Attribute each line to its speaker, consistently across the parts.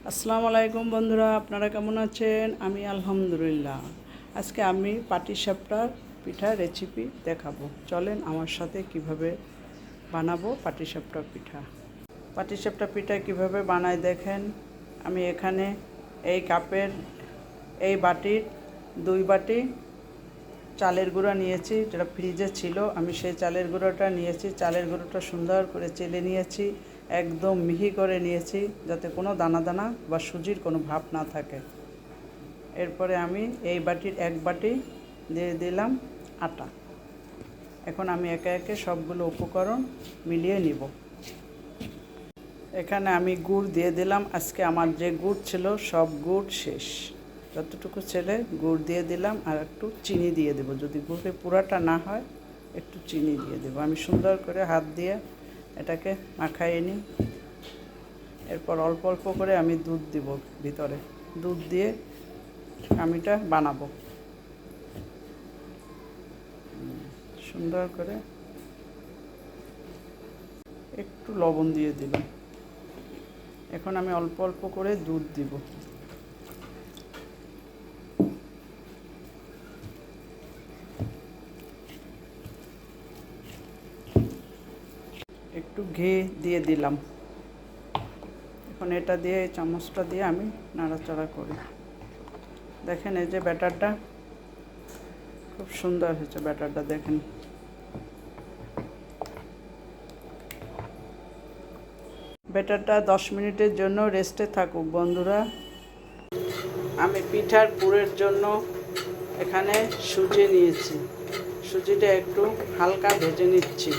Speaker 1: আসসালামু আলাইকুম বন্ধুরা, আপনারা কেমন আছেন? আমি আলহামদুলিল্লাহ। আজকে আমি পাটিসাপটার পিঠা রেসিপি দেখাবো। চলেন আমার সাথে কিভাবে বানাবো পাটিসাপটা পিঠা। পাটিসাপটা পিঠা কিভাবে বানাই দেখেন। আমি এখানে এই কাপের এই বাটির 2 বাটি চালের গুঁড়া নিয়েছি, যেটা ফ্রিজে ছিল। আমি সেই চালের গুঁড়োটা নিয়েছি। চালের গুঁড়োটা সুন্দর করে চেলে নিয়েছি, একদম মিহি করে নিয়েছি, যাতে কোনো দানা দানা বা সুজির কোনো ভাব না থাকে। এরপরে আমি এই বাটির 1 বাটি দিয়ে দিলাম আটা। এখন আমি একে একে সবগুলো উপকরণ মিলিয়ে নিব। এখানে আমি গুড় দিয়ে দিলাম। আজকে আমার যে গুড় ছিল সব গুড় শেষ, যতটুকু ছেলে গুড় দিয়ে দিলাম। আর একটু চিনি দিয়ে দেবো, যদি গুড়ে পুরাটা না হয় একটু চিনি দিয়ে দেবো। আমি সুন্দর করে হাত দিয়ে এটাকে মাখাইয়ে নিই। এরপর অল্প অল্প করে আমি দুধ দিব ভিতরে। দুধ দিয়ে আমিটা বানাবো। সুন্দর করে একটু লবণ দিয়ে দিলাম। এখন আমি অল্প অল্প করে দুধ দিব। একটু ঘি দিয়ে দিলাম। এখন এটা দিয়ে এই চামচটা দিয়ে আমি নাড়াচাড়া করি। দেখেন এই যে ব্যাটারটা খুব সুন্দর হয়েছে। ব্যাটারটা দেখেন। ব্যাটারটা 10 মিনিটের জন্য রেস্টে থাকুক বন্ধুরা। আমি পিঠার পুরের জন্য এখানে সুজি নিয়েছি। সুজিটা একটু হালকা ভেজে নিচ্ছি।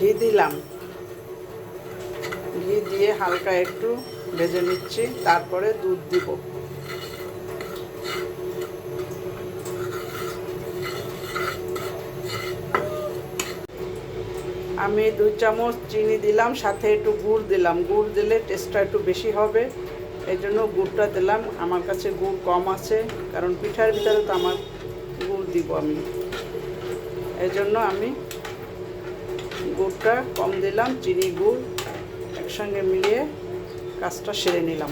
Speaker 1: ঘি দিলাম। ঘি দিয়ে হালকা একটু ভেজে নিচ্ছি, তারপরে দুধ দিব। আমি 2 চামচ চিনি দিলাম, সাথে একটু গুড় দিলাম। গুড় দিলে টেস্টটা একটু বেশি হবে, এই জন্য গুড়টা দিলাম। আমার কাছে গুড় কম আছে, কারণ পিঠার ভিতরে তো আমার গুড় দিব আমি, এই জন্য আমি গুড়টা কম দিলাম। চিনি গুড় একসঙ্গে মিলিয়ে কাজটা সেরে নিলাম।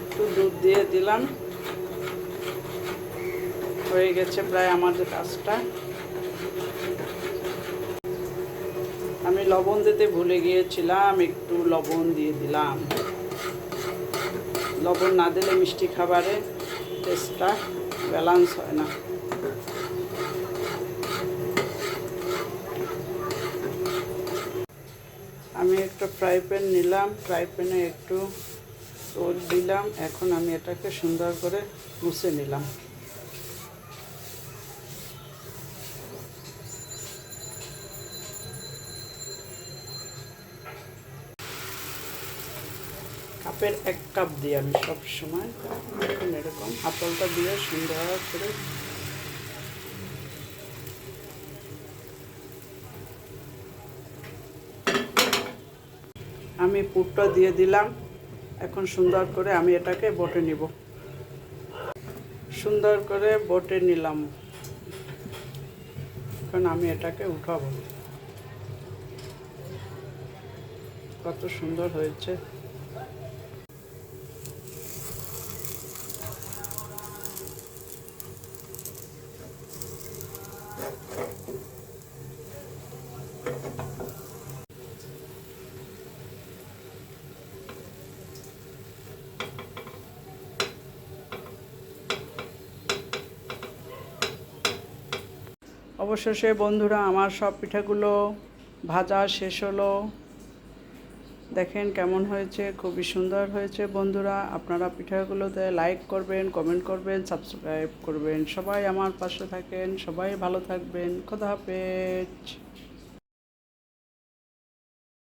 Speaker 1: একটু দুধ দিয়ে দিলাম। হয়ে গেছে প্রায় আমাদের কাজটা। আমি লবণ দিতে ভুলে গিয়েছিলাম, একটু লবণ দিয়ে দিলাম। লবণ না দিলে মিষ্টি খাবারে টেস্টটা ব্যালেন্স হয় না। আমি একটা ফ্রাই প্যান নিলাম, ফ্রাই প্যানে একটু তেল দিলাম। এখন আমি এটাকে সুন্দর করে মুছে নিলাম। কাপের 1 কাপ দিয়ে আমি সব সময় এখন এরকম হাতলটা দিয়ে সুন্দর করে আমি পুরটা দিয়ে দিলাম। এখন সুন্দর করে আমি এটাকে বটে নিব। সুন্দর করে বটে নিলাম। এখন আমি এটাকে উঠাবো। কত সুন্দর হয়েছে। অবশেষে বন্ধুরা আমার সব পিঠাগুলো ভাজা শেষ হলো। দেখেন কেমন হয়েছে, খুবই সুন্দর হয়েছে বন্ধুরা। আপনারা পিঠাগুলোতে লাইক করবেন, কমেন্ট করবেন, সাবস্ক্রাইব করবেন। সবাই আমার পাশে থাকেন, সবাই ভালো থাকবেন। খোদা হাফেজ।